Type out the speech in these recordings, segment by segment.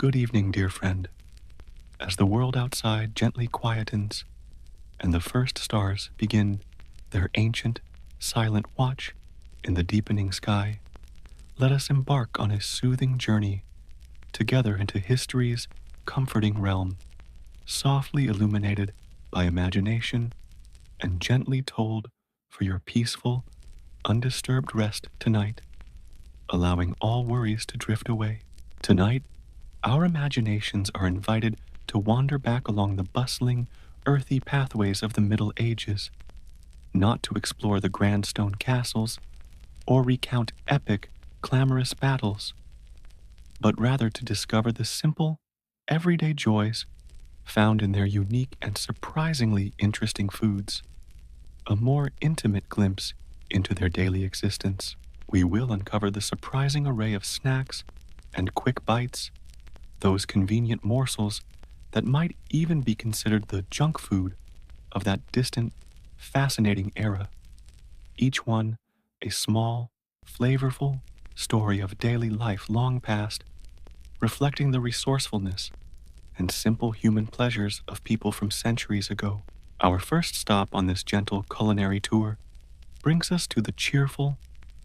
Good evening, dear friend. As the world outside gently quietens and the first stars begin their ancient, silent watch in the deepening sky, let us embark on a soothing journey together into history's comforting realm, softly illuminated by imagination and gently told for your peaceful, undisturbed rest tonight, allowing all worries to drift away. Tonight, our imaginations are invited to wander back along the bustling, earthy pathways of the Middle Ages, not to explore the grand stone castles or recount epic, clamorous battles, but rather to discover the simple, everyday joys found in their unique and surprisingly interesting foods, a more intimate glimpse into their daily existence. We will uncover the surprising array of snacks and quick bites, those convenient morsels that might even be considered the junk food of that distant, fascinating era, each one a small, flavorful story of daily life long past, reflecting the resourcefulness and simple human pleasures of people from centuries ago. Our first stop on this gentle culinary tour brings us to the cheerful,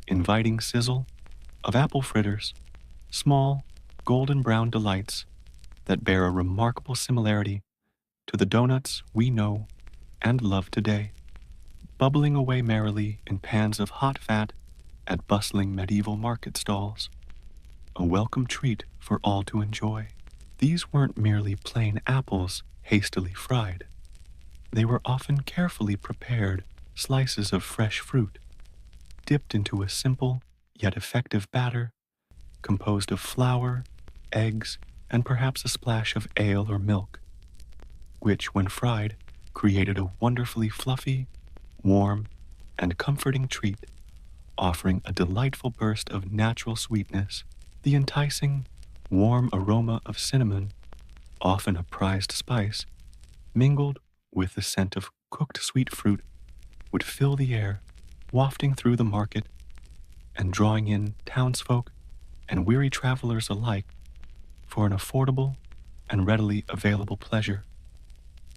inviting sizzle of apple fritters, small, golden brown delights that bear a remarkable similarity to the donuts we know and love today, bubbling away merrily in pans of hot fat at bustling medieval market stalls, a welcome treat for all to enjoy. These weren't merely plain apples hastily fried. They were often carefully prepared slices of fresh fruit, dipped into a simple yet effective batter composed of flour, eggs, and perhaps a splash of ale or milk, which, when fried, created a wonderfully fluffy, warm, and comforting treat, offering a delightful burst of natural sweetness. The enticing, warm aroma of cinnamon, often a prized spice, mingled with the scent of cooked sweet fruit, would fill the air, wafting through the market and drawing in townsfolk and weary travelers alike for an affordable and readily available pleasure,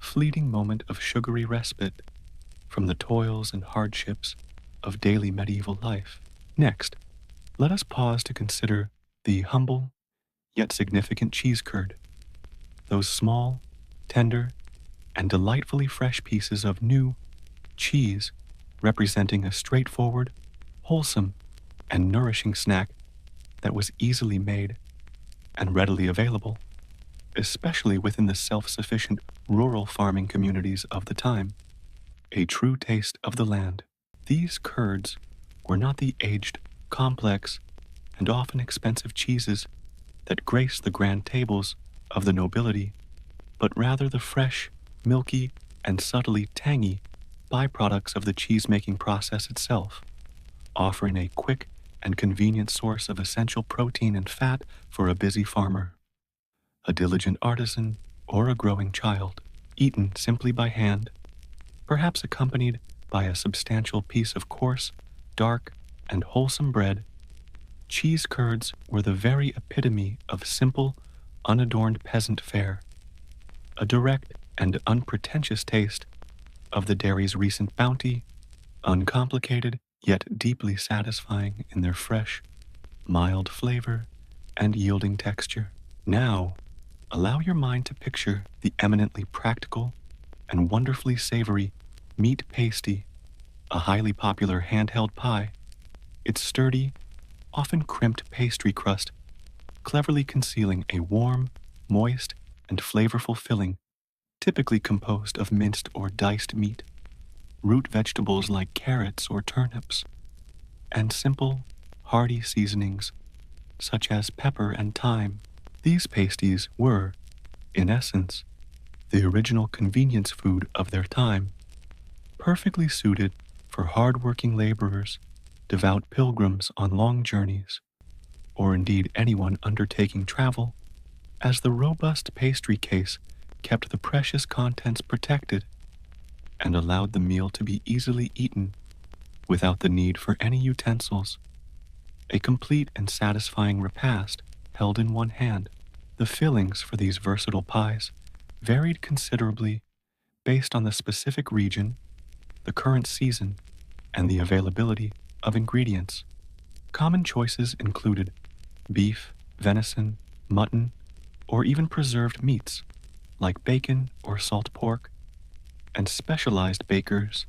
fleeting moment of sugary respite from the toils and hardships of daily medieval life. Next, let us pause to consider the humble yet significant cheese curd, those small, tender, and delightfully fresh pieces of new cheese representing a straightforward, wholesome, and nourishing snack that was easily made and readily available, especially within the self-sufficient rural farming communities of the time. A true taste of the land. These curds were not the aged, complex, and often expensive cheeses that grace the grand tables of the nobility, but rather the fresh, milky, and subtly tangy byproducts of the cheese-making process itself, offering a quick and convenient source of essential protein and fat for a busy farmer, a diligent artisan, or a growing child, eaten simply by hand, perhaps accompanied by a substantial piece of coarse, dark, and wholesome bread. Cheese curds were the very epitome of simple, unadorned peasant fare, a direct and unpretentious taste of the dairy's recent bounty, uncomplicated yet deeply satisfying in their fresh, mild flavor and yielding texture. Now, allow your mind to picture the eminently practical and wonderfully savory meat pasty, a highly popular handheld pie, its sturdy, often crimped pastry crust cleverly concealing a warm, moist, and flavorful filling typically composed of minced or diced meat, root vegetables like carrots or turnips, and simple, hearty seasonings such as pepper and thyme. These pasties were, in essence, the original convenience food of their time, perfectly suited for hard-working laborers, devout pilgrims on long journeys, or indeed anyone undertaking travel, as the robust pastry case kept the precious contents protected and allowed the meal to be easily eaten without the need for any utensils. A complete and satisfying repast held in one hand, The fillings for these versatile pies varied considerably based on the specific region, the current season, and the availability of ingredients. Common choices included beef, venison, mutton, or even preserved meats like bacon or salt pork, and specialized bakers,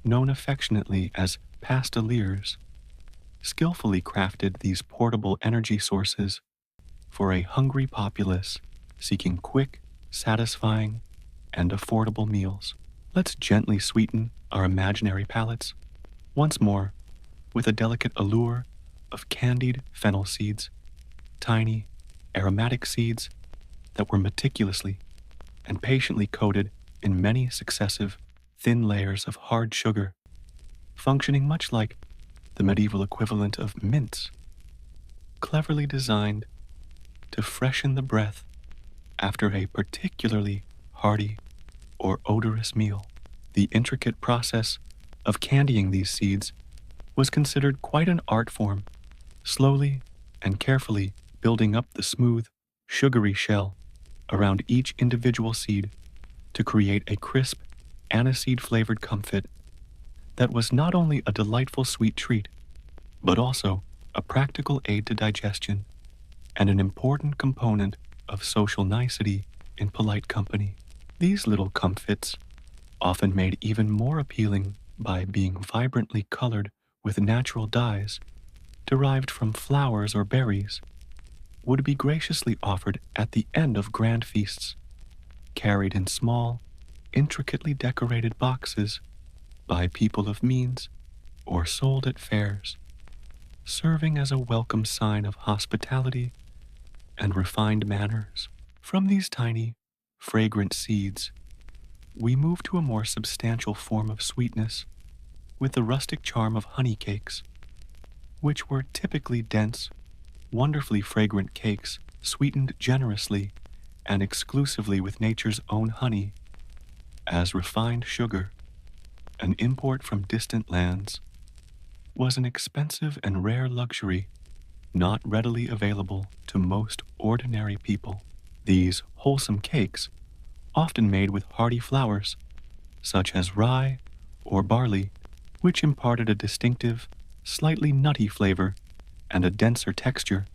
known affectionately as pasteliers, skillfully crafted these portable energy sources for a hungry populace seeking quick, satisfying, and affordable meals. Let's gently sweeten our imaginary palates once more with a delicate allure of candied fennel seeds, tiny, aromatic seeds that were meticulously and patiently coated in many successive thin layers of hard sugar, functioning much like the medieval equivalent of mints, cleverly designed to freshen the breath after a particularly hearty or odorous meal. The intricate process of candying these seeds was considered quite an art form, slowly and carefully building up the smooth, sugary shell around each individual seed to create a crisp, aniseed-flavored comfit that was not only a delightful sweet treat, but also a practical aid to digestion and an important component of social nicety in polite company. These little comfits, often made even more appealing by being vibrantly colored with natural dyes derived from flowers or berries, would be graciously offered at the end of grand feasts, carried in small, intricately decorated boxes by people of means or sold at fairs, serving as a welcome sign of hospitality and refined manners. From these tiny, fragrant seeds, we move to a more substantial form of sweetness with the rustic charm of honey cakes, which were typically dense, wonderfully fragrant cakes sweetened generously and exclusively with nature's own honey, as refined sugar, an import from distant lands, was an expensive and rare luxury not readily available to most ordinary people. These wholesome cakes, often made with hearty flours, such as rye or barley, which imparted a distinctive, slightly nutty flavor and a denser texture,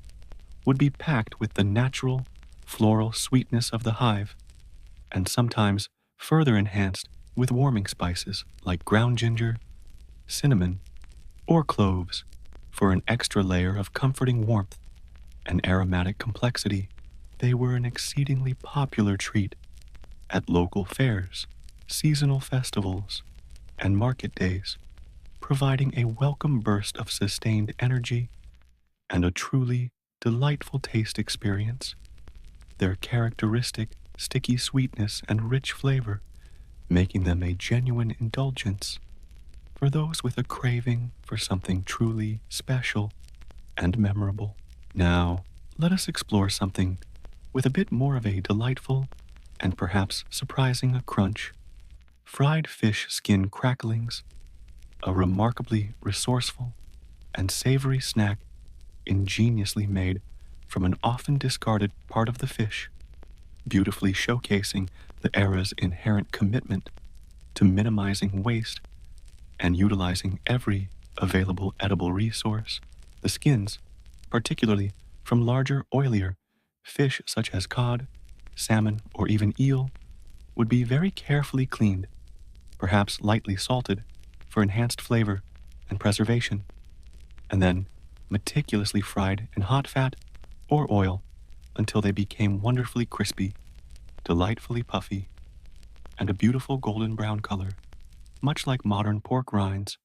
would be packed with the natural, floral sweetness of the hive, and sometimes further enhanced with warming spices like ground ginger, cinnamon, or cloves for an extra layer of comforting warmth and aromatic complexity. They were an exceedingly popular treat at local fairs, seasonal festivals, and market days, providing a welcome burst of sustained energy and a truly delightful taste experience. Their characteristic sticky sweetness and rich flavor making them a genuine indulgence for those with a craving for something truly special and memorable. Now, let us explore something with a bit more of a delightful and perhaps surprising a crunch. Fried fish skin cracklings, a remarkably resourceful and savory snack ingeniously made from an often discarded part of the fish, beautifully showcasing the era's inherent commitment to minimizing waste and utilizing every available edible resource. The skins, particularly from larger, oilier fish such as cod, salmon, or even eel, would be very carefully cleaned, perhaps lightly salted for enhanced flavor and preservation, and then meticulously fried in hot fat or oil until they became wonderfully crispy, delightfully puffy, and a beautiful golden brown color, much like modern pork rinds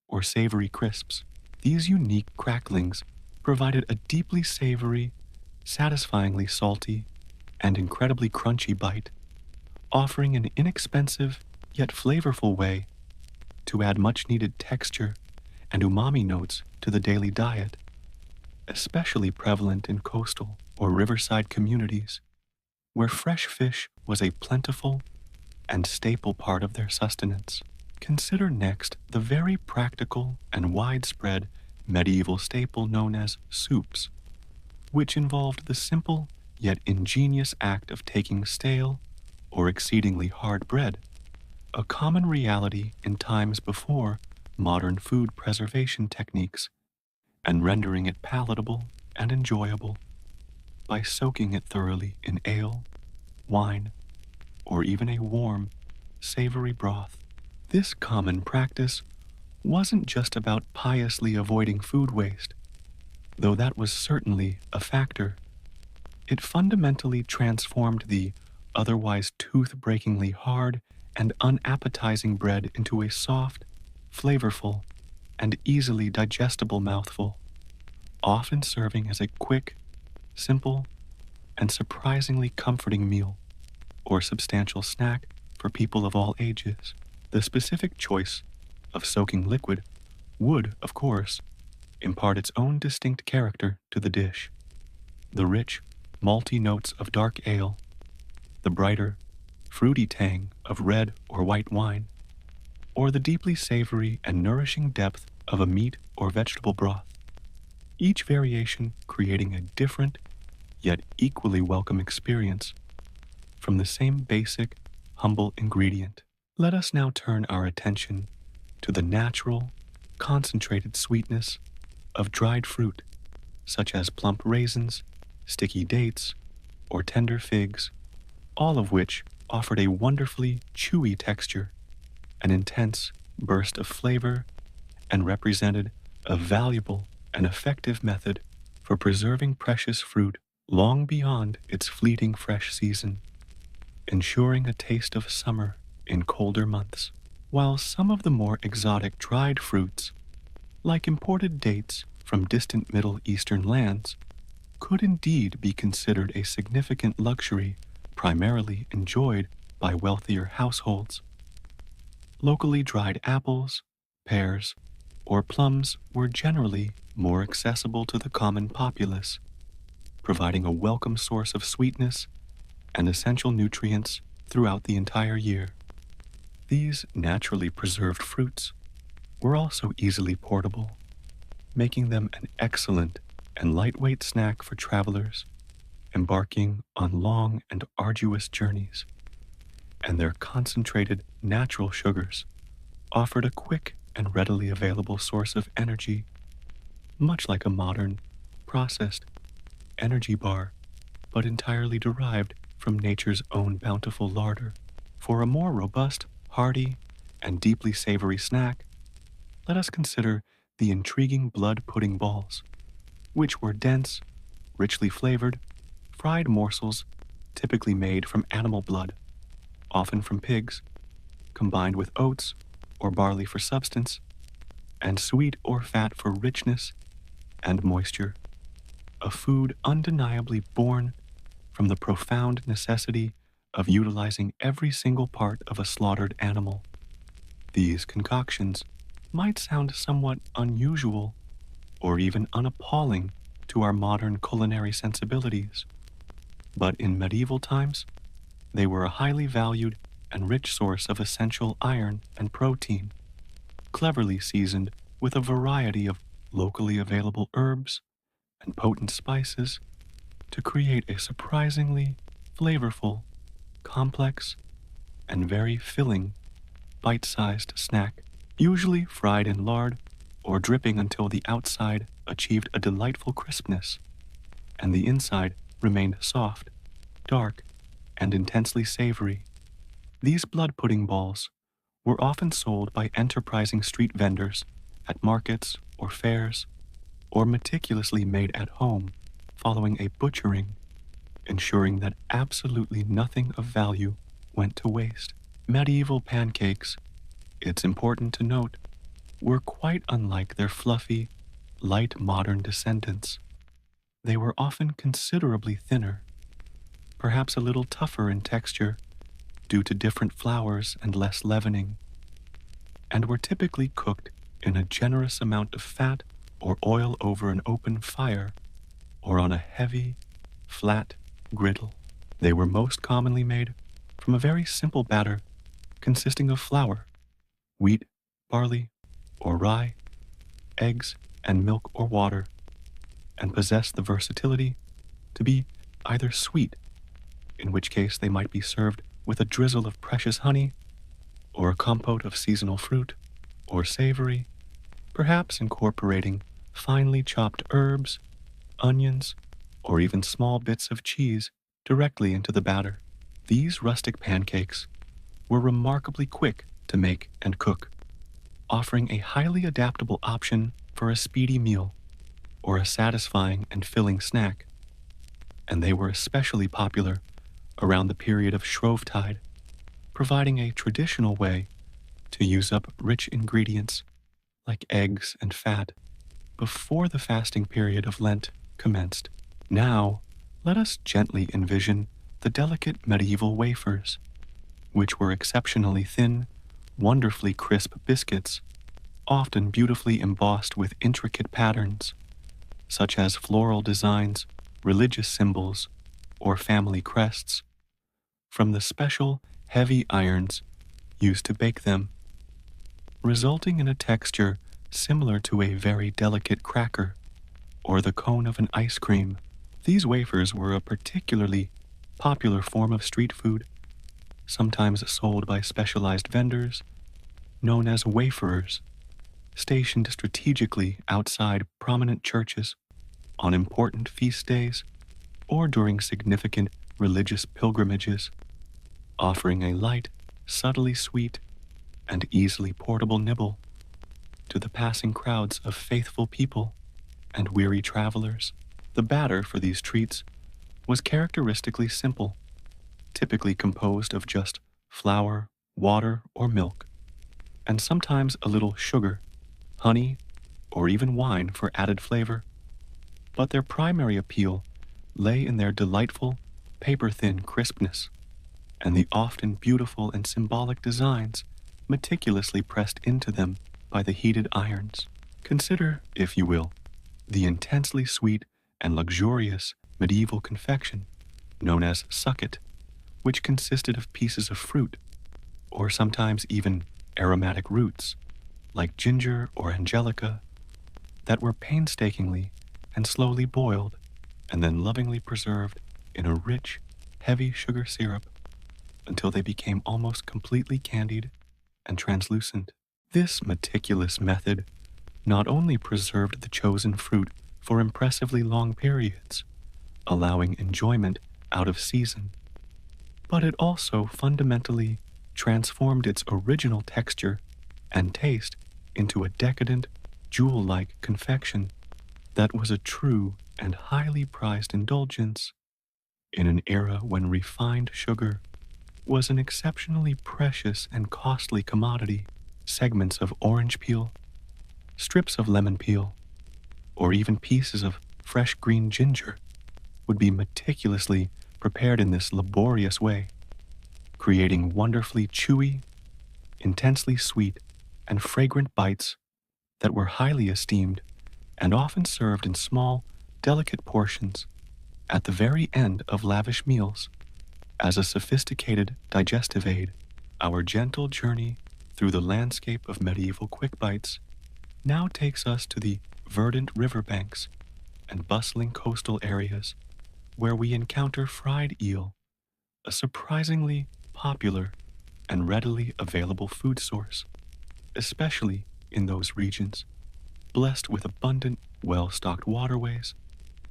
or savory crisps. These unique cracklings provided a deeply savory, satisfyingly salty, and incredibly crunchy bite, offering an inexpensive yet flavorful way to add much needed texture and umami notes to the daily diet, especially prevalent in coastal or riverside communities where fresh fish was a plentiful and staple part of their sustenance. Consider next the very practical and widespread medieval staple known as soups, which involved the simple yet ingenious act of taking stale or exceedingly hard bread, a common reality in times before modern food preservation techniques, and rendering it palatable and enjoyable by soaking it thoroughly in ale, wine, or even a warm, savory broth. This common practice wasn't just about piously avoiding food waste, though that was certainly a factor. It fundamentally transformed the otherwise tooth-breakingly hard and unappetizing bread into a soft, flavorful, and easily digestible mouthful, often serving as a quick, simple, and surprisingly comforting meal or substantial snack for people of all ages. The specific choice of soaking liquid would, of course, impart its own distinct character to the dish. The rich, malty notes of dark ale, the brighter, fruity tang of red or white wine, or the deeply savory and nourishing depth of a meat or vegetable broth, each variation creating a different yet equally welcome experience from the same basic, humble ingredient. Let us now turn our attention to the natural, concentrated sweetness of dried fruit, such as plump raisins, sticky dates, or tender figs, all of which offered a wonderfully chewy texture, an intense burst of flavor, and represented a valuable and effective method for preserving precious fruit long beyond its fleeting fresh season, ensuring a taste of summer in colder months. While some of the more exotic dried fruits, like imported dates from distant Middle Eastern lands, could indeed be considered a significant luxury primarily enjoyed by wealthier households, locally dried apples, pears, or plums were generally more accessible to the common populace, providing a welcome source of sweetness and essential nutrients throughout the entire year. These naturally preserved fruits were also easily portable, making them an excellent and lightweight snack for travelers embarking on long and arduous journeys, and their concentrated natural sugars offered a quick and readily available source of energy, much like a modern, processed energy bar, but entirely derived from nature's own bountiful larder. For a more robust, hearty, and deeply savory snack, let us consider the intriguing blood pudding balls, which were dense, richly flavored, fried morsels typically made from animal blood, often from pigs, combined with oats or barley for substance, and sweet or fat for richness and moisture, a food undeniably born from the profound necessity of utilizing every single part of a slaughtered animal. These concoctions might sound somewhat unusual or even unappalling to our modern culinary sensibilities, but in medieval times, they were a highly valued and rich source of essential iron and protein, cleverly seasoned with a variety of locally available herbs and potent spices to create a surprisingly flavorful, complex, and very filling bite-sized snack, usually fried in lard or dripping until the outside achieved a delightful crispness and the inside remained soft, dark, and intensely savory. These blood pudding balls were often sold by enterprising street vendors at markets or fairs, or meticulously made at home following a butchering, ensuring that absolutely nothing of value went to waste. Medieval pancakes, it's important to note, were quite unlike their fluffy, light modern descendants. They were often considerably thinner, perhaps a little tougher in texture due to different flours and less leavening, and were typically cooked in a generous amount of fat or oil over an open fire or on a heavy, flat griddle. They were most commonly made from a very simple batter consisting of flour, wheat, barley, or rye, eggs, and milk or water, and possessed the versatility to be either sweet, in which case they might be served with a drizzle of precious honey, or a compote of seasonal fruit, or savory, perhaps incorporating finely chopped herbs, onions, or even small bits of cheese directly into the batter. These rustic pancakes were remarkably quick to make and cook, offering a highly adaptable option for a speedy meal or a satisfying and filling snack, and they were especially popular around the period of Shrovetide, providing a traditional way to use up rich ingredients like eggs and fat before the fasting period of Lent commenced. Now, let us gently envision the delicate medieval wafers, which were exceptionally thin, wonderfully crisp biscuits, often beautifully embossed with intricate patterns, such as floral designs, religious symbols, or family crests, from the special heavy irons used to bake them, resulting in a texture similar to a very delicate cracker or the cone of an ice cream. These wafers were a particularly popular form of street food, sometimes sold by specialized vendors known as waferers, stationed strategically outside prominent churches on important feast days or during significant religious pilgrimages, offering a light, subtly sweet, and easily portable nibble to the passing crowds of faithful people and weary travelers. The batter for these treats was characteristically simple, typically composed of just flour, water, or milk, and sometimes a little sugar, honey, or even wine for added flavor. But their primary appeal lay in their delightful, paper-thin crispness and the often beautiful and symbolic designs meticulously pressed into them by the heated irons. Consider, if you will, the intensely sweet and luxurious medieval confection known as sucket, which consisted of pieces of fruit, or sometimes even aromatic roots, like ginger or angelica, that were painstakingly and slowly boiled and then lovingly preserved in a rich, heavy sugar syrup until they became almost completely candied and translucent. This meticulous method not only preserved the chosen fruit for impressively long periods, allowing enjoyment out of season, but it also fundamentally transformed its original texture and taste into a decadent, jewel-like confection that was a true and highly prized indulgence in an era when refined sugar was an exceptionally precious and costly commodity. Segments of orange peel, strips of lemon peel, or even pieces of fresh green ginger would be meticulously prepared in this laborious way, creating wonderfully chewy, intensely sweet, and fragrant bites that were highly esteemed and often served in small, delicate portions at the very end of lavish meals as a sophisticated digestive aid. Our gentle journey through the landscape of medieval quick bites now takes us to the verdant riverbanks and bustling coastal areas where we encounter fried eel, a surprisingly popular and readily available food source, especially in those regions blessed with abundant, well-stocked waterways,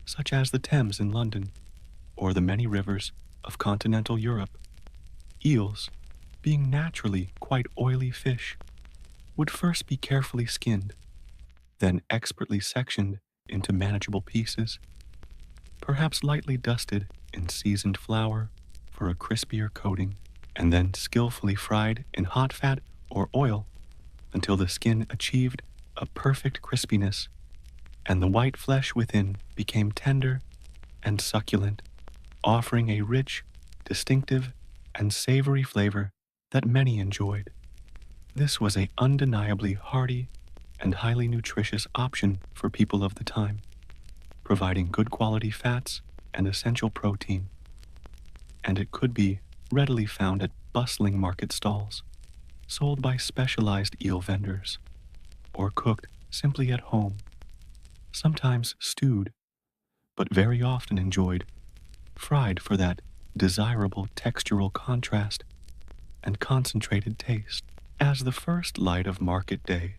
such as the Thames in London or the many rivers of continental Europe. Eels, being naturally quite oily fish, would first be carefully skinned, then expertly sectioned into manageable pieces, perhaps lightly dusted in seasoned flour for a crispier coating, and then skillfully fried in hot fat or oil until the skin achieved a perfect crispiness and the white flesh within became tender and succulent, offering a rich, distinctive, and savory flavor that many enjoyed. This was an undeniably hearty and highly nutritious option for people of the time, providing good quality fats and essential protein, and it could be readily found at bustling market stalls, sold by specialized eel vendors, or cooked simply at home, sometimes stewed, but very often enjoyed fried for that desirable textural contrast and concentrated taste. As the first light of market day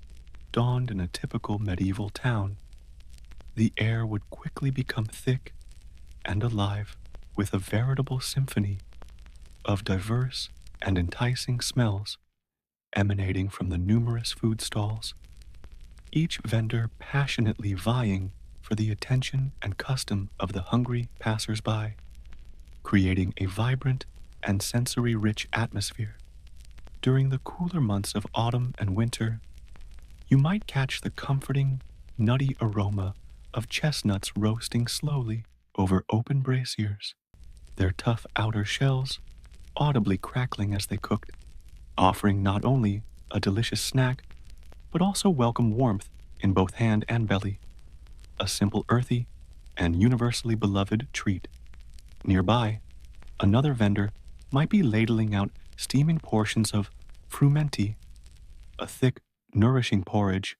dawned in a typical medieval town, the air would quickly become thick and alive with a veritable symphony of diverse and enticing smells emanating from the numerous food stalls, each vendor passionately vying for the attention and custom of the hungry passers-by, creating a vibrant and sensory-rich atmosphere. During the cooler months of autumn and winter, you might catch the comforting, nutty aroma of chestnuts roasting slowly over open braziers, their tough outer shells audibly crackling as they cooked, offering not only a delicious snack, but also welcome warmth in both hand and belly, a simple earthy and universally beloved treat. Nearby, another vendor might be ladling out steaming portions of frumenti, a thick, nourishing porridge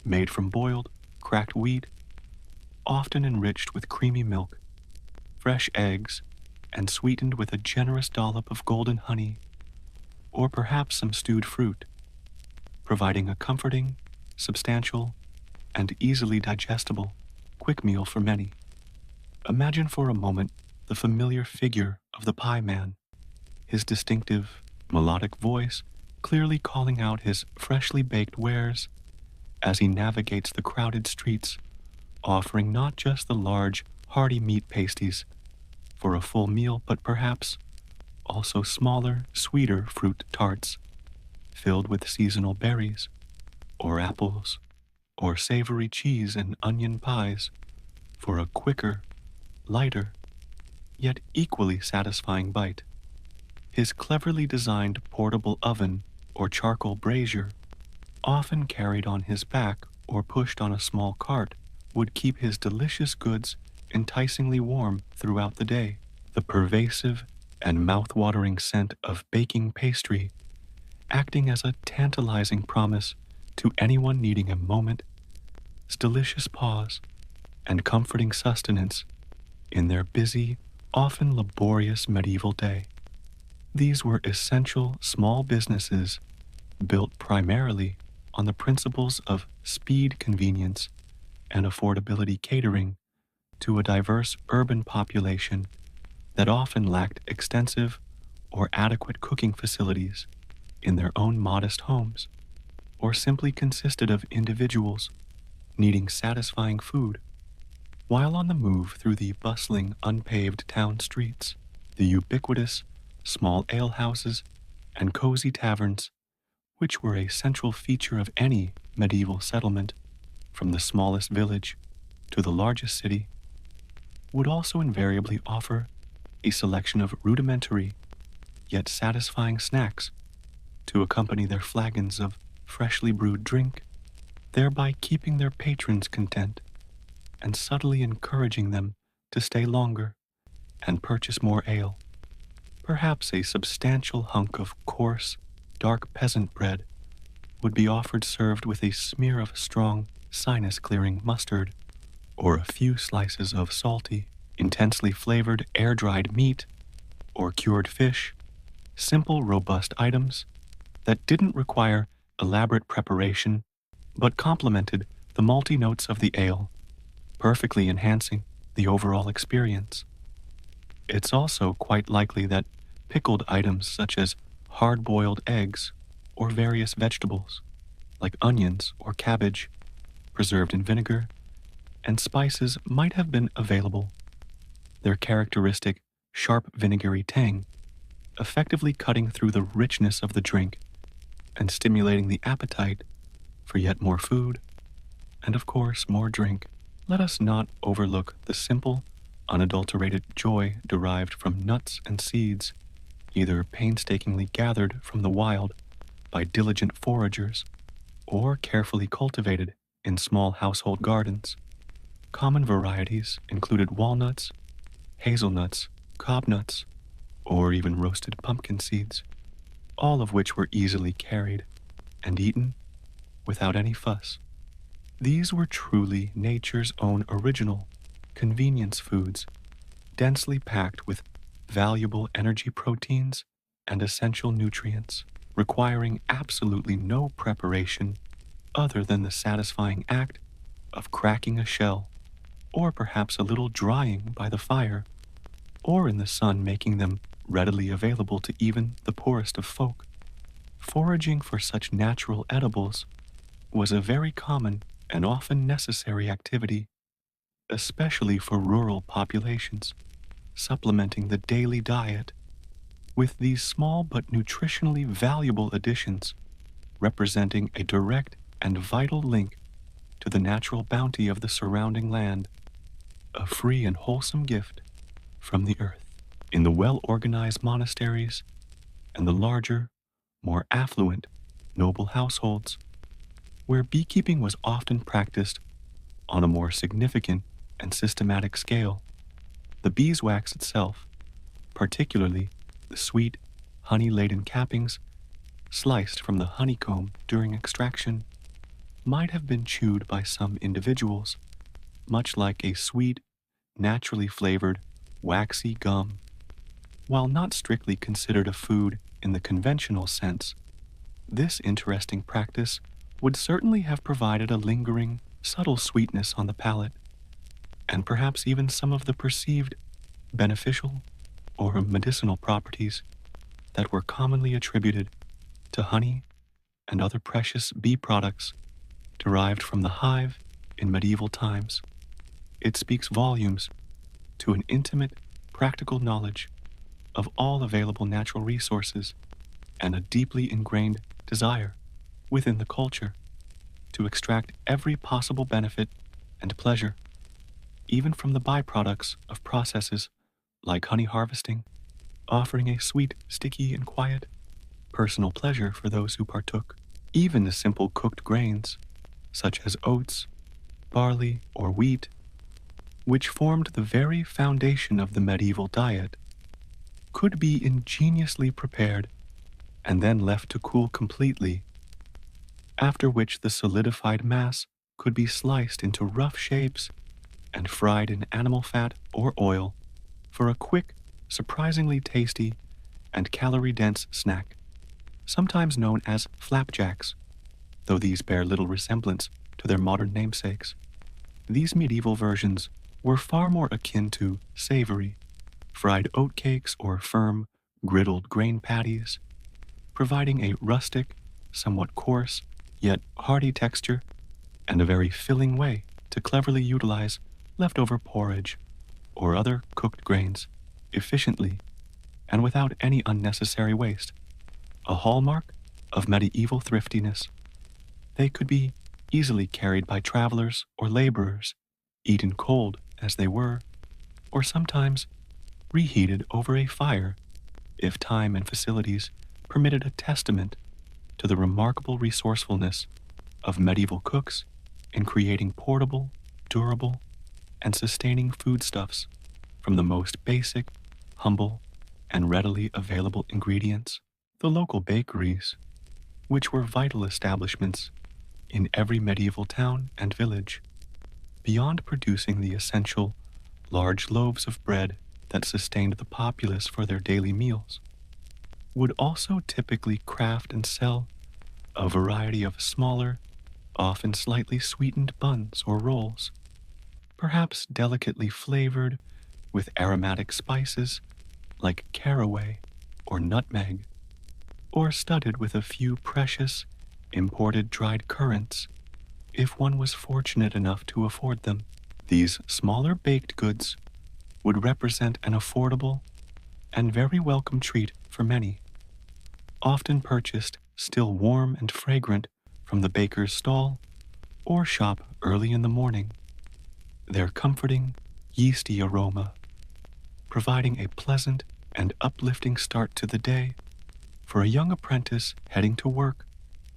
made from boiled, cracked wheat, often enriched with creamy milk, fresh eggs, and sweetened with a generous dollop of golden honey, or perhaps some stewed fruit, providing a comforting, substantial, and easily digestible quick meal for many. Imagine for a moment the familiar figure of the pie man, his distinctive, melodic voice clearly calling out his freshly baked wares as he navigates the crowded streets, offering not just the large, hearty meat pasties for a full meal, but perhaps also smaller, sweeter fruit tarts filled with seasonal berries, or apples, or savory cheese and onion pies for a quicker, lighter, yet equally satisfying bite. His cleverly designed portable oven or charcoal brazier, often carried on his back or pushed on a small cart, would keep his delicious goods enticingly warm throughout the day. The pervasive and mouth-watering scent of baking pastry acting as a tantalizing promise to anyone needing a moment's delicious pause and comforting sustenance in their busy, often laborious medieval day. These were essential small businesses built primarily on the principles of speed, convenience, and affordability, catering to a diverse urban population that often lacked extensive or adequate cooking facilities in their own modest homes, or simply consisted of individuals needing satisfying food. While on the move through the bustling, unpaved town streets, the ubiquitous small alehouses and cozy taverns, which were a central feature of any medieval settlement, from the smallest village to the largest city, would also invariably offer a selection of rudimentary yet satisfying snacks to accompany their flagons of freshly brewed drink, thereby keeping their patrons content and subtly encouraging them to stay longer and purchase more ale. Perhaps a substantial hunk of coarse, dark peasant bread would be offered served with a smear of strong, sinus-clearing mustard, or a few slices of salty, intensely flavored air-dried meat or cured fish, simple, robust items that didn't require elaborate preparation but complemented the malty notes of the ale, perfectly enhancing the overall experience. It's also quite likely that pickled items such as hard-boiled eggs or various vegetables, like onions or cabbage, preserved in vinegar, and spices might have been available, their characteristic sharp vinegary tang effectively cutting through the richness of the drink and stimulating the appetite for yet more food and, of course, more drink. Let us not overlook the simple, unadulterated joy derived from nuts and seeds, either painstakingly gathered from the wild by diligent foragers or carefully cultivated in small household gardens. Common varieties included walnuts, hazelnuts, cobnuts, or even roasted pumpkin seeds, all of which were easily carried and eaten without any fuss. These were truly nature's own original convenience foods, densely packed with valuable energy proteins and essential nutrients, requiring absolutely no preparation other than the satisfying act of cracking a shell, or perhaps a little drying by the fire, or in the sun, making them readily available to even the poorest of folk. Foraging for such natural edibles was a very common and often necessary activity, especially for rural populations, supplementing the daily diet with these small but nutritionally valuable additions, representing a direct and vital link to the natural bounty of the surrounding land, a free and wholesome gift from the earth. In the well-organized monasteries and the larger, more affluent, noble households, where beekeeping was often practiced on a more significant and systematic scale, the beeswax itself, particularly the sweet, honey-laden cappings sliced from the honeycomb during extraction, might have been chewed by some individuals, much like a sweet, naturally flavored, waxy gum. While not strictly considered a food in the conventional sense, this interesting practice would certainly have provided a lingering, subtle sweetness on the palate, and perhaps even some of the perceived beneficial or medicinal properties that were commonly attributed to honey and other precious bee products derived from the hive in medieval times. It speaks volumes to an intimate, practical knowledge of all available natural resources and a deeply ingrained desire within the culture to extract every possible benefit and pleasure, even from the byproducts of processes like honey harvesting, offering a sweet, sticky, and quiet personal pleasure for those who partook. Even the simple cooked grains, such as oats, barley, or wheat, which formed the very foundation of the medieval diet, could be ingeniously prepared and then left to cool completely, after which the solidified mass could be sliced into rough shapes and fried in animal fat or oil for a quick, surprisingly tasty, and calorie-dense snack, sometimes known as flapjacks, though these bear little resemblance to their modern namesakes. These medieval versions were far more akin to savory, fried oatcakes or firm, griddled grain patties, providing a rustic, somewhat coarse, yet hearty texture and a very filling way to cleverly utilize leftover porridge or other cooked grains efficiently and without any unnecessary waste, a hallmark of medieval thriftiness. They could be easily carried by travelers or laborers, eaten cold as they were, or sometimes reheated over a fire if time and facilities permitted, a testament to the remarkable resourcefulness of medieval cooks in creating portable, durable, and sustaining foodstuffs from the most basic, humble, and readily available ingredients. The local bakeries, which were vital establishments in every medieval town and village, beyond producing the essential large loaves of bread that sustained the populace for their daily meals, would also typically craft and sell a variety of smaller, often slightly sweetened buns or rolls, perhaps delicately flavored with aromatic spices like caraway or nutmeg, or studded with a few precious imported dried currants, if one was fortunate enough to afford them. These smaller baked goods would represent an affordable and very welcome treat for many, often purchased still warm and fragrant from the baker's stall or shop early in the morning, their comforting, yeasty aroma providing a pleasant and uplifting start to the day for a young apprentice heading to work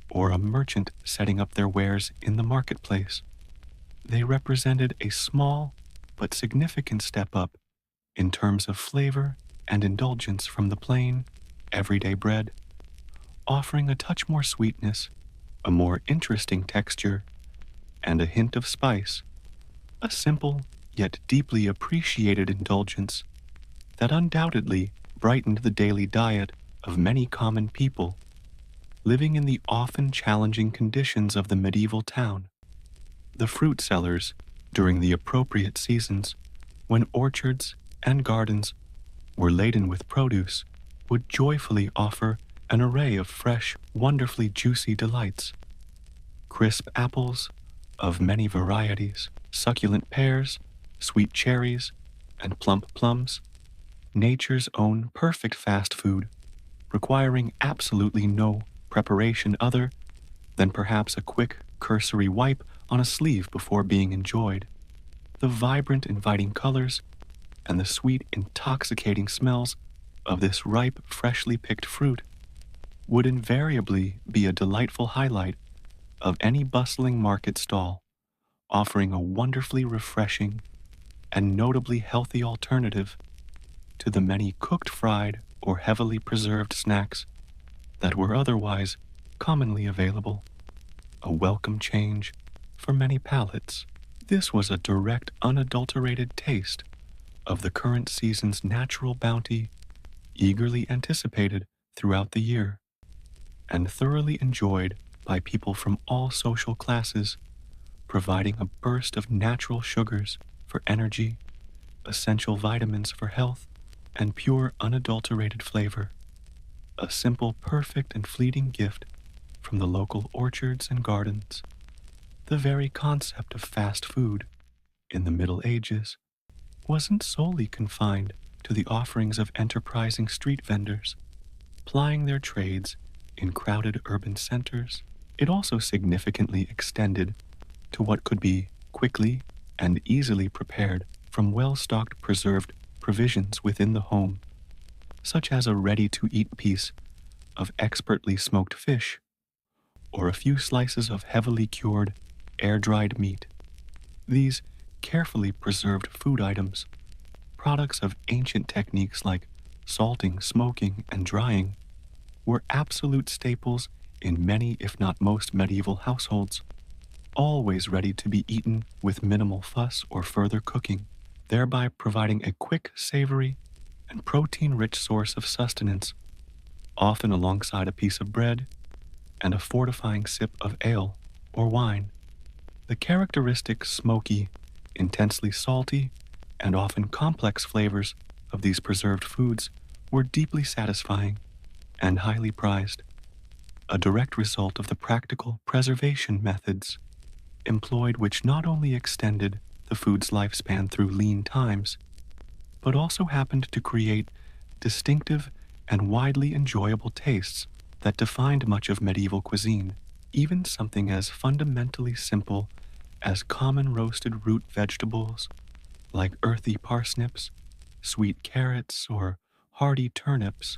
or a merchant setting up their wares in the marketplace. They represented a small but significant step up in terms of flavor and indulgence from the plain, everyday bread, offering a touch more sweetness, a more interesting texture, and a hint of spice, a simple yet deeply appreciated indulgence that undoubtedly brightened the daily diet of many common people living in the often challenging conditions of the medieval town. The fruit sellers, during the appropriate seasons, when orchards and gardens were laden with produce, would joyfully offer an array of fresh, wonderfully juicy delights. Crisp apples of many varieties, succulent pears, sweet cherries, and plump plums, nature's own perfect fast food, requiring absolutely no preparation other than perhaps a quick, cursory wipe on a sleeve before being enjoyed. The vibrant, inviting colors and the sweet, intoxicating smells of this ripe, freshly picked fruit would invariably be a delightful highlight of any bustling market stall, offering a wonderfully refreshing and notably healthy alternative to the many cooked, fried, or heavily preserved snacks that were otherwise commonly available. A welcome change for many palates. This was a direct, unadulterated taste of the current season's natural bounty, eagerly anticipated throughout the year, and thoroughly enjoyed by people from all social classes, providing a burst of natural sugars for energy, essential vitamins for health, and pure, unadulterated flavor. A simple, perfect, and fleeting gift from the local orchards and gardens. The very concept of fast food in the Middle Ages wasn't solely confined to the offerings of enterprising street vendors plying their trades in crowded urban centers. It also significantly extended to what could be quickly and easily prepared from well-stocked preserved provisions within the home, such as a ready-to-eat piece of expertly smoked fish or a few slices of heavily cured, air-dried meat. These carefully preserved food items, products of ancient techniques like salting, smoking, and drying, were absolute staples in many, if not most, medieval households, always ready to be eaten with minimal fuss or further cooking, thereby providing a quick, savory, and protein-rich source of sustenance, often alongside a piece of bread and a fortifying sip of ale or wine. The characteristic smoky, intensely salty, and often complex flavors of these preserved foods were deeply satisfying and highly prized, a direct result of the practical preservation methods employed, which not only extended the food's lifespan through lean times, but also happened to create distinctive and widely enjoyable tastes that defined much of medieval cuisine. Even something as fundamentally simple as common roasted root vegetables like earthy parsnips, sweet carrots, or hardy turnips,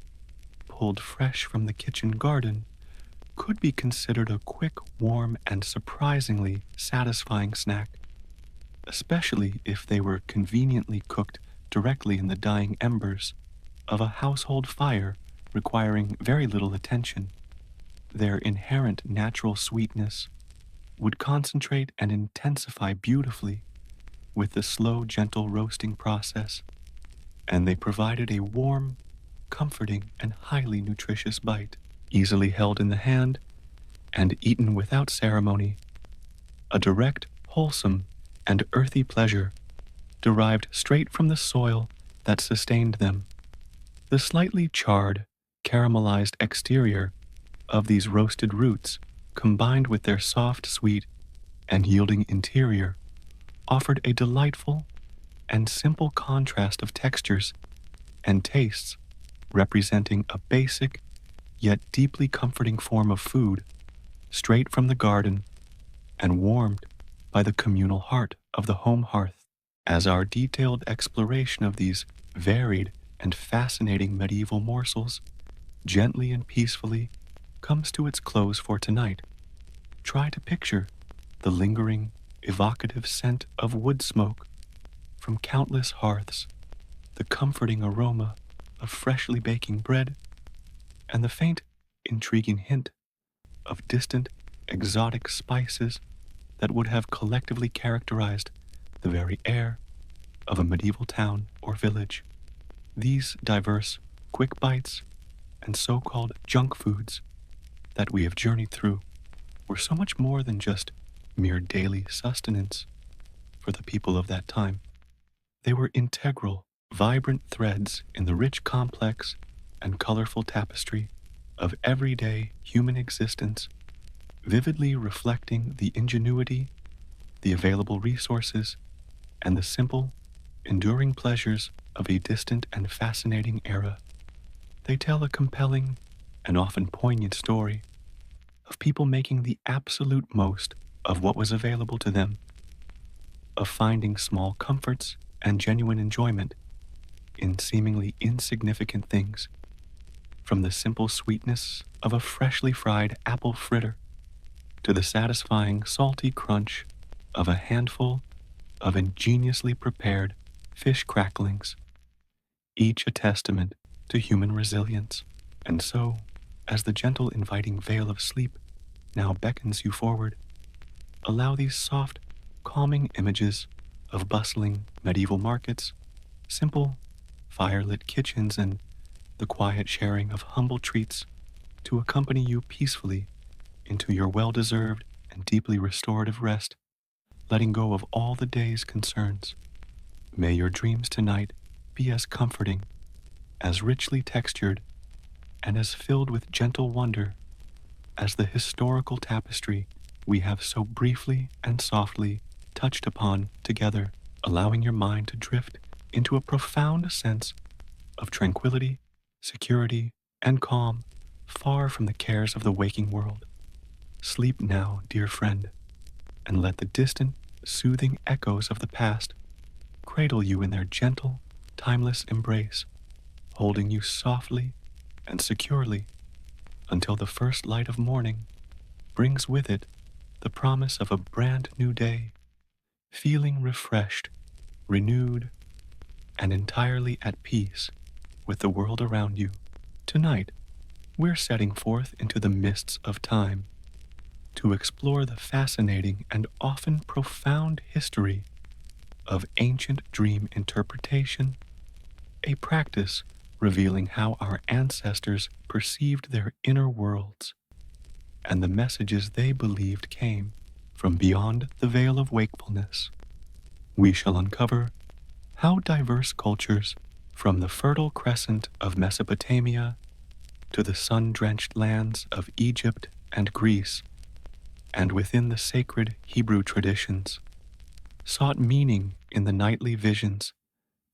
pulled fresh from the kitchen garden, could be considered a quick, warm, and surprisingly satisfying snack, especially if they were conveniently cooked directly in the dying embers of a household fire requiring very little attention. Their inherent natural sweetness would concentrate and intensify beautifully with the slow, gentle roasting process, and they provided a warm, comforting, and highly nutritious bite, easily held in the hand and eaten without ceremony, a direct, wholesome, and earthy pleasure derived straight from the soil that sustained them. The slightly charred, caramelized exterior of these roasted roots, combined with their soft, sweet, and yielding interior, offered a delightful and simple contrast of textures and tastes, representing a basic yet deeply comforting form of food straight from the garden and warmed by the communal heart of the home hearth. As our detailed exploration of these varied and fascinating medieval morsels gently and peacefully comes to its close for tonight, try to picture the lingering, evocative scent of wood smoke from countless hearths, the comforting aroma of freshly baking bread, and the faint, intriguing hint of distant, exotic spices that would have collectively characterized the very air of a medieval town or village. These diverse, quick bites and so-called junk foods that we have journeyed through were so much more than just mere daily sustenance for the people of that time. They were integral, vibrant threads in the rich, complex, and colorful tapestry of everyday human existence, vividly reflecting the ingenuity, the available resources, and the simple, enduring pleasures of a distant and fascinating era. They tell a compelling and often poignant story of people making the absolute most of what was available to them, of finding small comforts and genuine enjoyment in seemingly insignificant things, from the simple sweetness of a freshly fried apple fritter to the satisfying salty crunch of a handful of ingeniously prepared fish cracklings, each a testament to human resilience. And so, as the gentle inviting veil of sleep now beckons you forward, allow these soft, calming images of bustling medieval markets, simple, fire-lit kitchens, and the quiet sharing of humble treats to accompany you peacefully into your well-deserved and deeply restorative rest, letting go of all the day's concerns. May your dreams tonight be as comforting, as richly textured, and as filled with gentle wonder as the historical tapestry we have so briefly and softly touched upon together, allowing your mind to drift into a profound sense of tranquility, security, and calm, far from the cares of the waking world. Sleep now, dear friend, and let the distant, soothing echoes of the past cradle you in their gentle, timeless embrace, holding you softly and securely until the first light of morning brings with it the promise of a brand new day, feeling refreshed, renewed, and entirely at peace with the world around you. Tonight, we're setting forth into the mists of time to explore the fascinating and often profound history of ancient dream interpretation, a practice revealing how our ancestors perceived their inner worlds and the messages they believed came from beyond the veil of wakefulness. We shall uncover how diverse cultures, from the fertile crescent of Mesopotamia to the sun-drenched lands of Egypt and Greece, and within the sacred Hebrew traditions, sought meaning in the nightly visions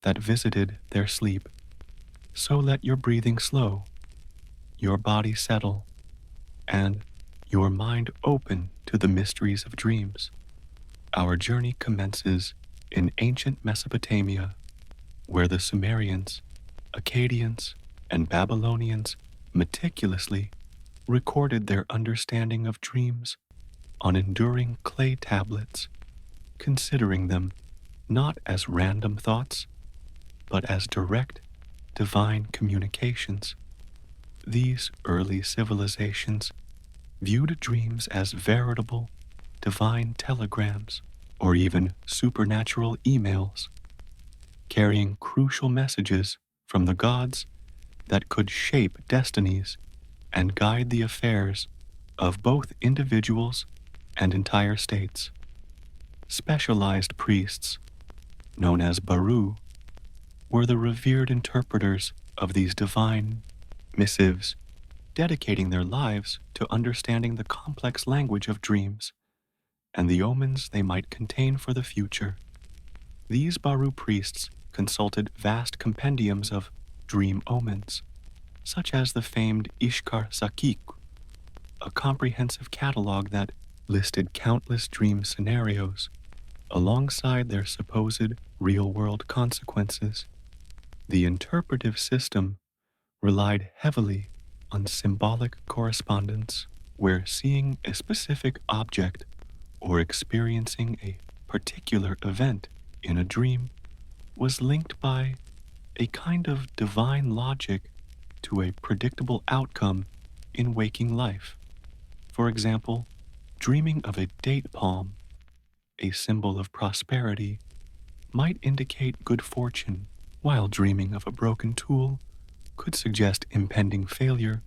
that visited their sleep. So let your breathing slow, your body settle, and your mind open to the mysteries of dreams. Our journey commences in ancient Mesopotamia, where the Sumerians, Akkadians, and Babylonians meticulously recorded their understanding of dreams on enduring clay tablets, considering them not as random thoughts, but as direct, divine communications. These early civilizations viewed dreams as veritable, divine telegrams, or even supernatural emails, carrying crucial messages from the gods that could shape destinies and guide the affairs of both individuals and entire states. Specialized priests, known as Baru, were the revered interpreters of these divine missives, dedicating their lives to understanding the complex language of dreams and the omens they might contain for the future. These Baru priests consulted vast compendiums of dream omens, such as the famed Ishkar Sakik, a comprehensive catalog that listed countless dream scenarios alongside their supposed real-world consequences. The interpretive system relied heavily on symbolic correspondence, where seeing a specific object or experiencing a particular event in a dream was linked by a kind of divine logic to a predictable outcome in waking life. For example, dreaming of a date palm, a symbol of prosperity, might indicate good fortune, while dreaming of a broken tool could suggest impending failure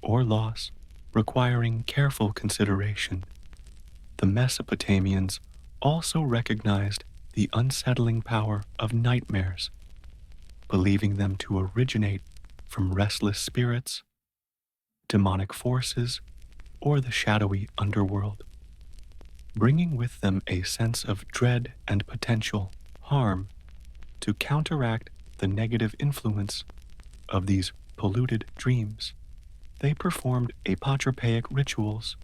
or loss, requiring careful consideration. The Mesopotamians also recognized the unsettling power of nightmares, believing them to originate from restless spirits, demonic forces, or the shadowy underworld, bringing with them a sense of dread and potential harm to counteract the negative influence of these polluted dreams. They performed apotropaic rituals,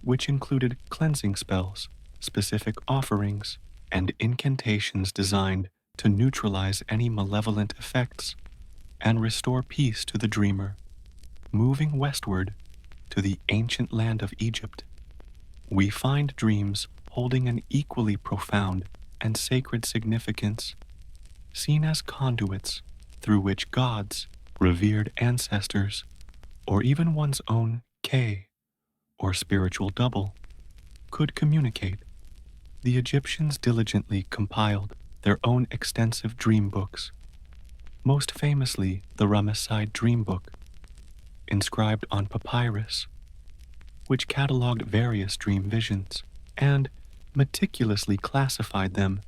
which included cleansing spells, specific offerings, and incantations designed to neutralize any malevolent effects and restore peace to the dreamer. Moving westward to the ancient land of Egypt, we find dreams holding an equally profound and sacred significance, seen as conduits through which gods, revered ancestors, or even one's own K, or spiritual double, could communicate. The Egyptians diligently compiled their own extensive dream books, most famously the Ramesside Dream Book, inscribed on papyrus, which cataloged various dream visions and meticulously classified them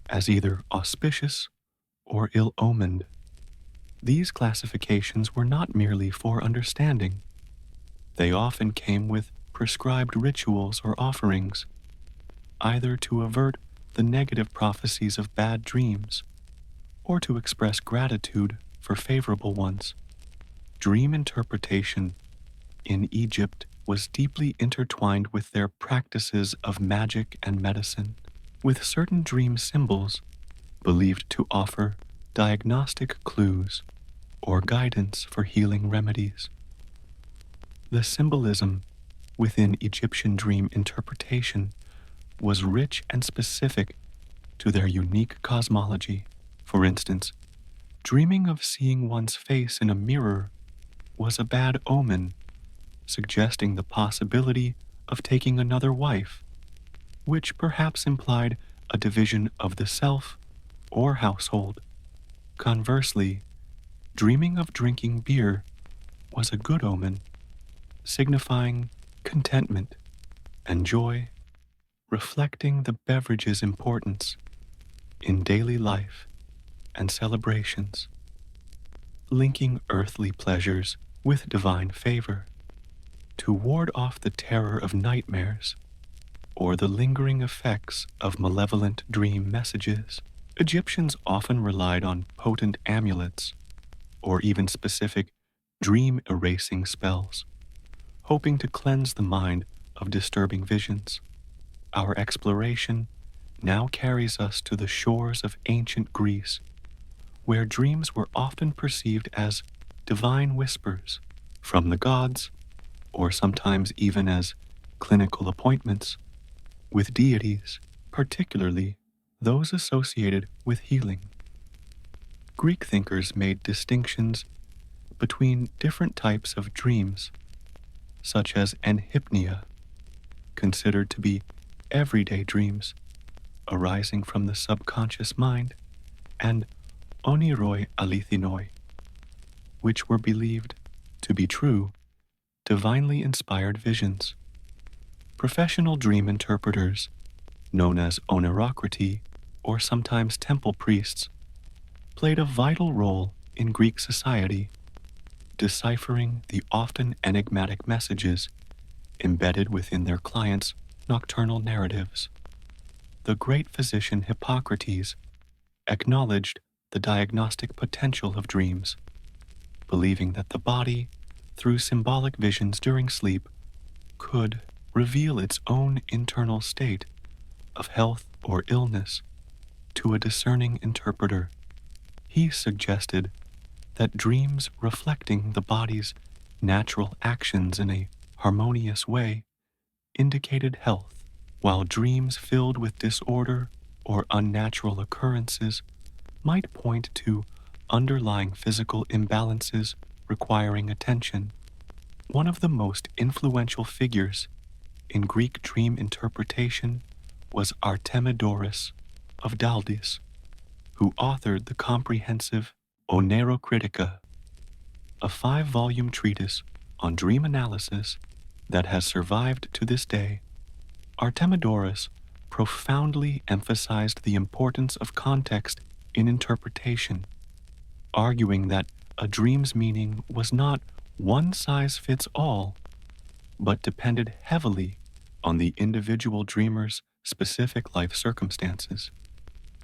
as either auspicious or ill-omened. These classifications were not merely for understanding. They often came with prescribed rituals or offerings, either to avert the negative prophecies of bad dreams or to express gratitude for favorable ones. Dream interpretation in Egypt was deeply intertwined with their practices of magic and medicine, with certain dream symbols believed to offer diagnostic clues or guidance for healing remedies. The symbolism within Egyptian dream interpretation was rich and specific to their unique cosmology. For instance, dreaming of seeing one's face in a mirror was a bad omen, suggesting the possibility of taking another wife, which perhaps implied a division of the self or household. Conversely, dreaming of drinking beer was a good omen, signifying contentment and joy, reflecting the beverage's importance in daily life and celebrations, linking earthly pleasures with divine favor to ward off the terror of nightmares or the lingering effects of malevolent dream messages. Egyptians often relied on potent amulets or even specific dream erasing spells, hoping to cleanse the mind of disturbing visions. Our exploration now carries us to the shores of ancient Greece, where dreams were often perceived as divine whispers from the gods, or sometimes even as clinical appointments with deities, particularly those associated with healing. Greek thinkers made distinctions between different types of dreams, such as anhypnia, considered to be everyday dreams arising from the subconscious mind, and oniroi alithinoi, which were believed to be true, divinely inspired visions. Professional dream interpreters, known as onerocraty or sometimes temple priests, played a vital role in Greek society, deciphering the often enigmatic messages embedded within their clients' nocturnal narratives. The great physician Hippocrates acknowledged the diagnostic potential of dreams, believing that the body, through symbolic visions during sleep, could reveal its own internal state of health or illness to a discerning interpreter. He suggested that dreams reflecting the body's natural actions in a harmonious way indicated health, while dreams filled with disorder or unnatural occurrences might point to underlying physical imbalances requiring attention. One of the most influential figures in Greek dream interpretation was Artemidorus of Daldis, who authored the comprehensive Oneirocritica, a 5-volume treatise on dream analysis that has survived to this day. Artemidorus profoundly emphasized the importance of context in interpretation, arguing that a dream's meaning was not one size fits all, but depended heavily on the individual dreamer's specific life circumstances.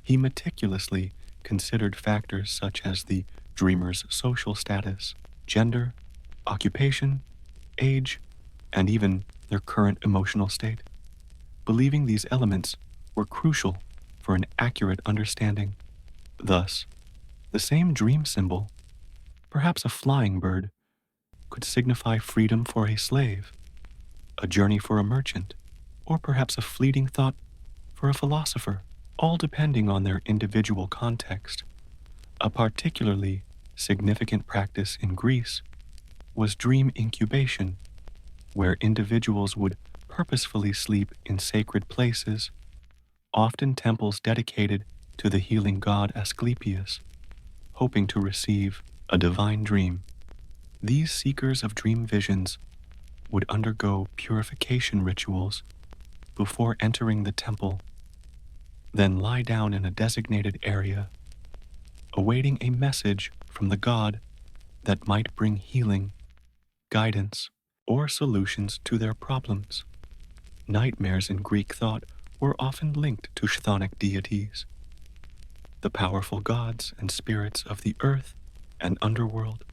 He meticulously considered factors such as the dreamer's social status, gender, occupation, age, and even their current emotional state, believing these elements were crucial for an accurate understanding. Thus, the same dream symbol, perhaps a flying bird, could signify freedom for a slave, a journey for a merchant, or perhaps a fleeting thought for a philosopher, all depending on their individual context. A particularly significant practice in Greece was dream incubation, where individuals would purposefully sleep in sacred places, often temples dedicated to the healing god Asclepius, hoping to receive a divine dream. These seekers of dream visions would undergo purification rituals before entering the temple, then lie down in a designated area, awaiting a message from the god that might bring healing, guidance, or solutions to their problems. Nightmares in Greek thought were often linked to chthonic deities, the powerful gods and spirits of the earth and underworld,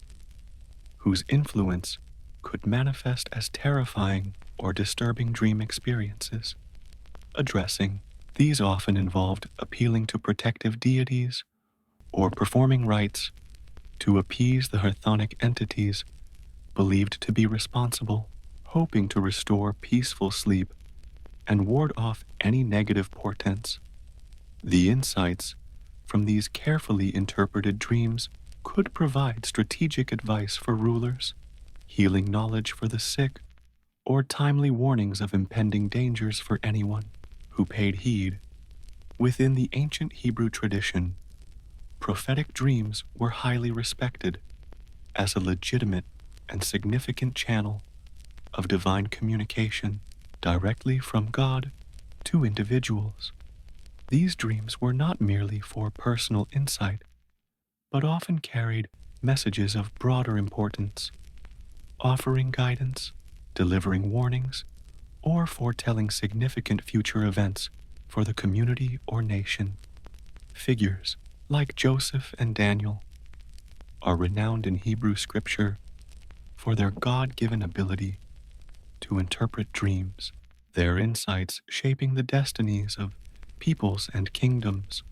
whose influence could manifest as terrifying or disturbing dream experiences. Addressing these often involved appealing to protective deities or performing rites to appease the chthonic entities believed to be responsible, hoping to restore peaceful sleep and ward off any negative portents. The insights from these carefully interpreted dreams could provide strategic advice for rulers, healing knowledge for the sick, or timely warnings of impending dangers for anyone who paid heed. Within the ancient Hebrew tradition, prophetic dreams were highly respected as a legitimate and significant channel of divine communication directly from God to individuals. These dreams were not merely for personal insight, but often carried messages of broader importance, offering guidance, delivering warnings, or foretelling significant future events for the community or nation. Figures like Joseph and Daniel are renowned in Hebrew scripture for their God-given ability to interpret dreams, their insights shaping the destinies of peoples and kingdoms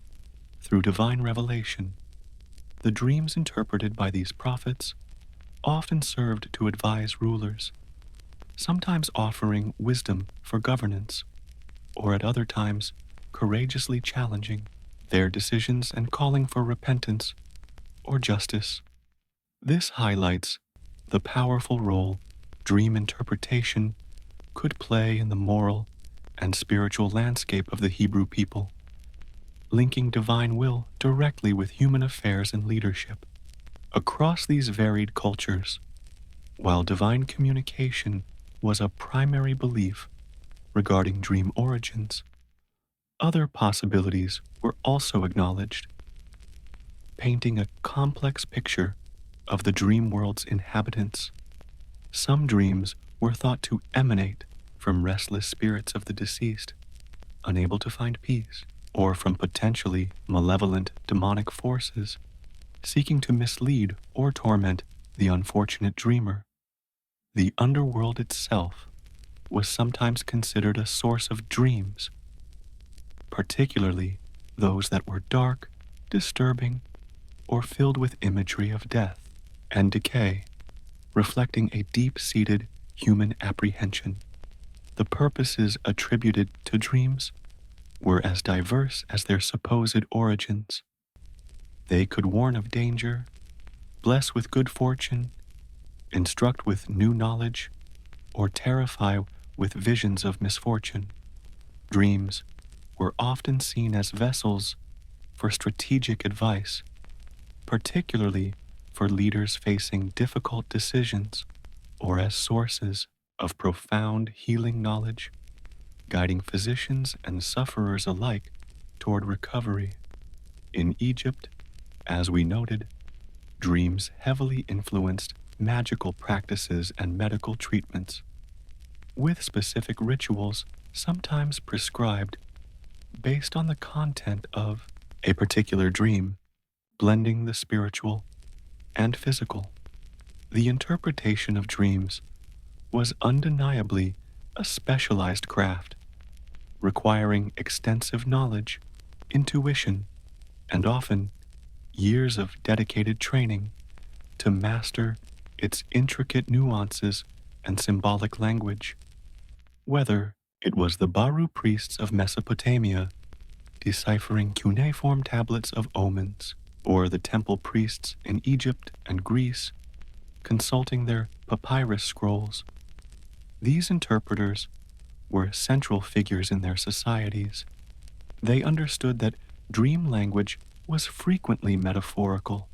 through divine revelation. The dreams interpreted by these prophets often served to advise rulers, sometimes offering wisdom for governance, or at other times courageously challenging their decisions and calling for repentance or justice. This highlights the powerful role dream interpretation could play in the moral and spiritual landscape of the Hebrew people, linking divine will directly with human affairs and leadership. Across these varied cultures, while divine communication was a primary belief regarding dream origins, other possibilities were also acknowledged, painting a complex picture of the dream world's inhabitants. Some dreams were thought to emanate from restless spirits of the deceased, unable to find peace, or from potentially malevolent demonic forces seeking to mislead or torment the unfortunate dreamer. The underworld itself was sometimes considered a source of dreams, particularly those that were dark, disturbing, or filled with imagery of death and decay, reflecting a deep-seated human apprehension. The purposes attributed to dreams were as diverse as their supposed origins. They could warn of danger, bless with good fortune, instruct with new knowledge, or terrify with visions of misfortune. Dreams were often seen as vessels for strategic advice, particularly for leaders facing difficult decisions, or as sources of profound healing knowledge, guiding physicians and sufferers alike toward recovery. In Egypt, as we noted, dreams heavily influenced magical practices and medical treatments, with specific rituals sometimes prescribed based on the content of a particular dream, blending the spiritual and physical. The interpretation of dreams was undeniably a specialized craft, requiring extensive knowledge, intuition, and often years of dedicated training to master its intricate nuances and symbolic language. Whether it was the Baru priests of Mesopotamia deciphering cuneiform tablets of omens, or the temple priests in Egypt and Greece consulting their papyrus scrolls, these interpreters were central figures in their societies. They understood that dream language was frequently metaphorical,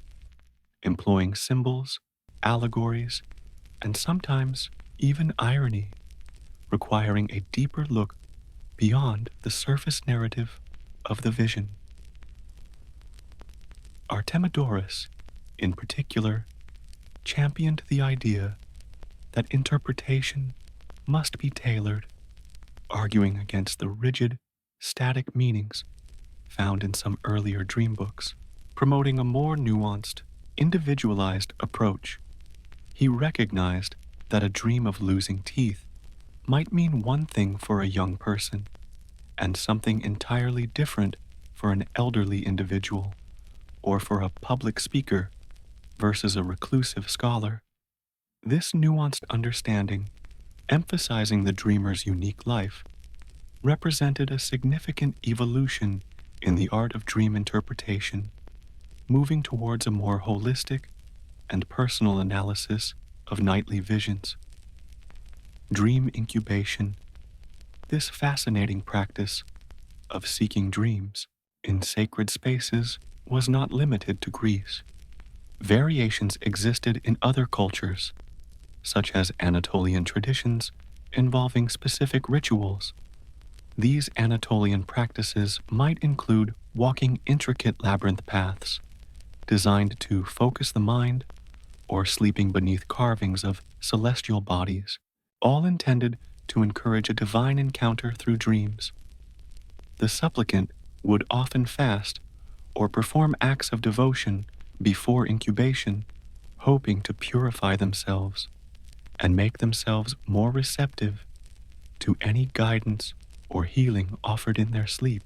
employing symbols, allegories, and sometimes even irony, requiring a deeper look beyond the surface narrative of the vision. Artemidorus, in particular, championed the idea that interpretation must be tailored, arguing against the rigid, static meanings found in some earlier dream books, promoting a more nuanced, individualized approach. He recognized that a dream of losing teeth might mean one thing for a young person and something entirely different for an elderly individual, or for a public speaker versus a reclusive scholar. This nuanced understanding, emphasizing the dreamer's unique life, represented a significant evolution in the art of dream interpretation, moving towards a more holistic and personal analysis of nightly visions. Dream incubation, this fascinating practice of seeking dreams in sacred spaces, was not limited to Greece. Variations existed in other cultures, such as Anatolian traditions involving specific rituals. These Anatolian practices might include walking intricate labyrinth paths designed to focus the mind, or sleeping beneath carvings of celestial bodies, all intended to encourage a divine encounter through dreams. The supplicant would often fast or perform acts of devotion before incubation, hoping to purify themselves and make themselves more receptive to any guidance or healing offered in their sleep.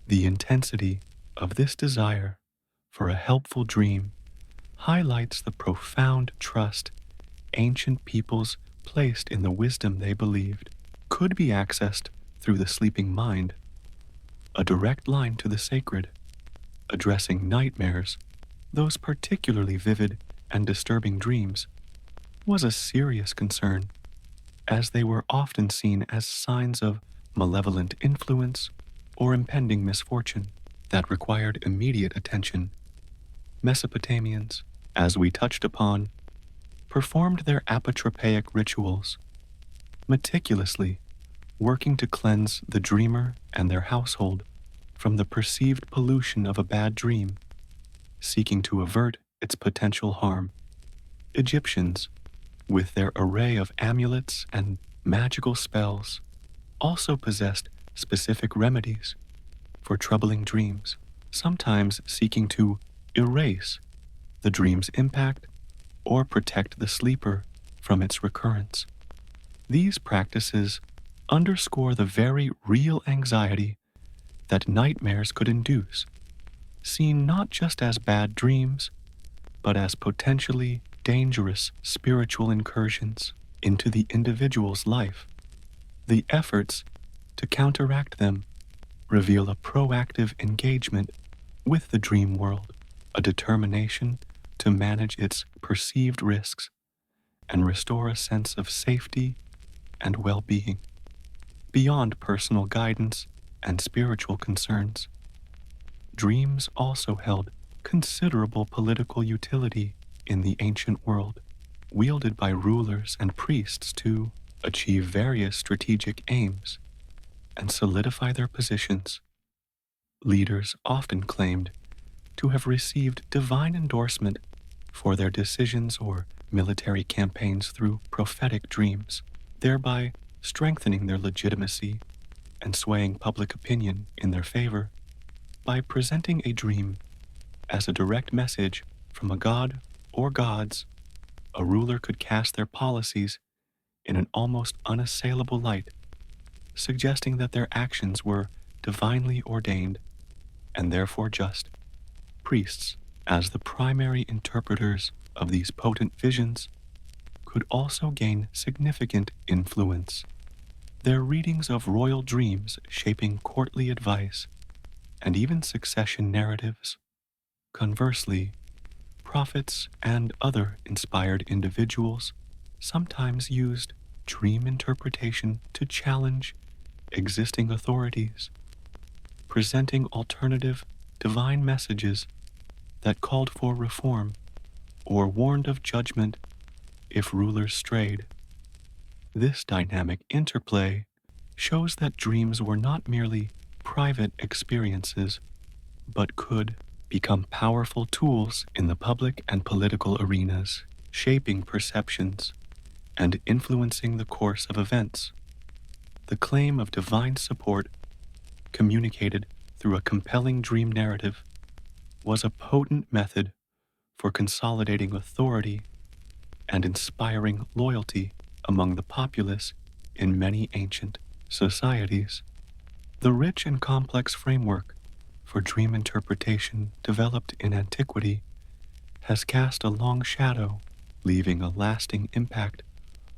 The intensity of this desire for a helpful dream highlights the profound trust ancient peoples placed in the wisdom they believed could be accessed through the sleeping mind, a direct line to the sacred. Addressing nightmares, those particularly vivid and disturbing dreams, was a serious concern, as they were often seen as signs of malevolent influence or impending misfortune that required immediate attention. Mesopotamians, as we touched upon, performed their apotropaic rituals, meticulously working to cleanse the dreamer and their household from the perceived pollution of a bad dream, seeking to avert its potential harm. Egyptians, with their array of amulets and magical spells, also possessed specific remedies for troubling dreams, sometimes seeking to erase the dream's impact or protect the sleeper from its recurrence. These practices underscore the very real anxiety that nightmares could induce, seen not just as bad dreams, but as potentially dangerous spiritual incursions into the individual's life. The efforts to counteract them reveal a proactive engagement with the dream world, a determination to manage its perceived risks and restore a sense of safety and well-being. Beyond personal guidance and spiritual concerns, Dreams also held considerable political utility in the ancient world, wielded by rulers and priests to achieve various strategic aims and solidify their positions. Leaders often claimed to have received divine endorsement for their decisions or military campaigns through prophetic dreams, thereby strengthening their legitimacy and swaying public opinion in their favor. By presenting a dream as a direct message from a god or gods, a ruler could cast their policies in an almost unassailable light, suggesting that their actions were divinely ordained and therefore just. Priests, as the primary interpreters of these potent visions, could also gain significant influence, their readings of royal dreams shaping courtly advice and even succession narratives. Conversely, prophets and other inspired individuals sometimes used dream interpretation to challenge existing authorities, presenting alternative divine messages that called for reform or warned of judgment if rulers strayed. This dynamic interplay shows that dreams were not merely private experiences, but could become powerful tools in the public and political arenas, shaping perceptions and influencing the course of events. The claim of divine support, communicated through a compelling dream narrative, was a potent method for consolidating authority and inspiring loyalty among the populace in many ancient societies. The rich and complex framework for dream interpretation developed in antiquity has cast a long shadow, leaving a lasting impact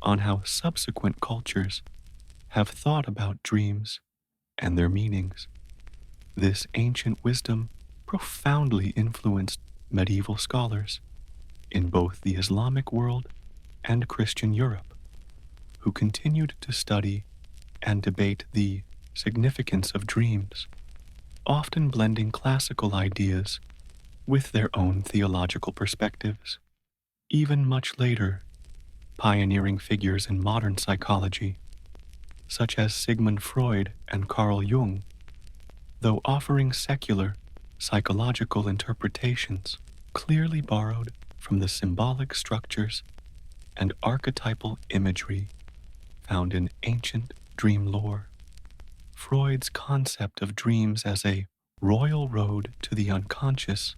on how subsequent cultures have thought about dreams and their meanings. This ancient wisdom profoundly influenced medieval scholars in both the Islamic world and Christian Europe, who continued to study and debate the significance of dreams, often blending classical ideas with their own theological perspectives. Even much later, pioneering figures in modern psychology, such as Sigmund Freud and Carl Jung, though offering secular psychological interpretations, clearly borrowed from the symbolic structures and archetypal imagery found in ancient dream lore. Freud's concept of dreams as a royal road to the unconscious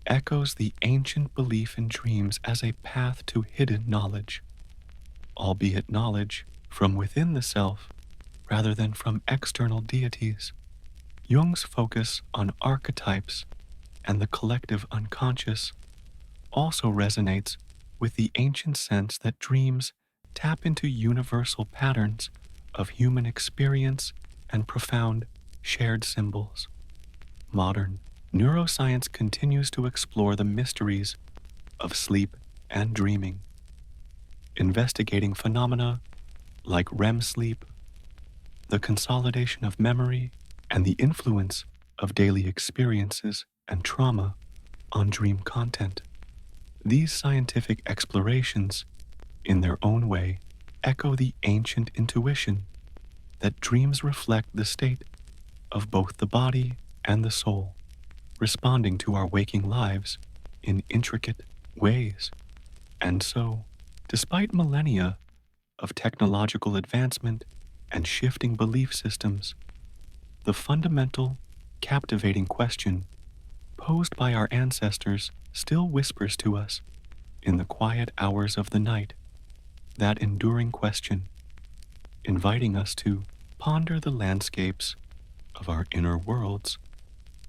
echoes the ancient belief in dreams as a path to hidden knowledge, albeit knowledge from within the self rather than from external deities. Jung's focus on archetypes and the collective unconscious also resonates with the ancient sense that dreams tap into universal patterns of human experience and profound shared symbols. Modern neuroscience continues to explore the mysteries of sleep and dreaming, investigating phenomena like REM sleep, the consolidation of memory, and the influence of daily experiences and trauma on dream content. These scientific explorations, in their own way, echo the ancient intuition that dreams reflect the state of both the body and the soul, responding to our waking lives in intricate ways. And so, despite millennia of technological advancement and shifting belief systems, the fundamental, captivating question posed by our ancestors still whispers to us in the quiet hours of the night, that enduring question, inviting us to ponder the landscapes of our inner worlds,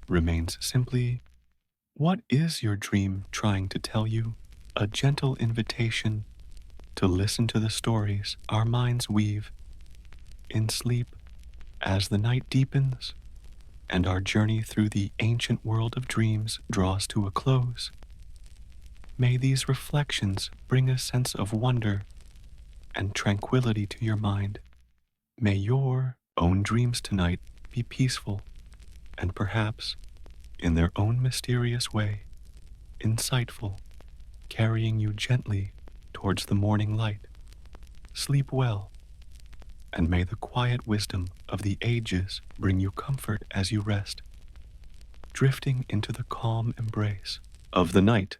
remains simply, what is your dream trying to tell you? A gentle invitation to listen to the stories our minds weave in sleep as the night deepens and our journey through the ancient world of dreams draws to a close. May these reflections bring a sense of wonder and tranquility to your mind. May your own dreams tonight be peaceful and perhaps in their own mysterious way, insightful, carrying you gently towards the morning light. Sleep well, and may the quiet wisdom of the ages bring you comfort as you rest, drifting into the calm embrace of the night.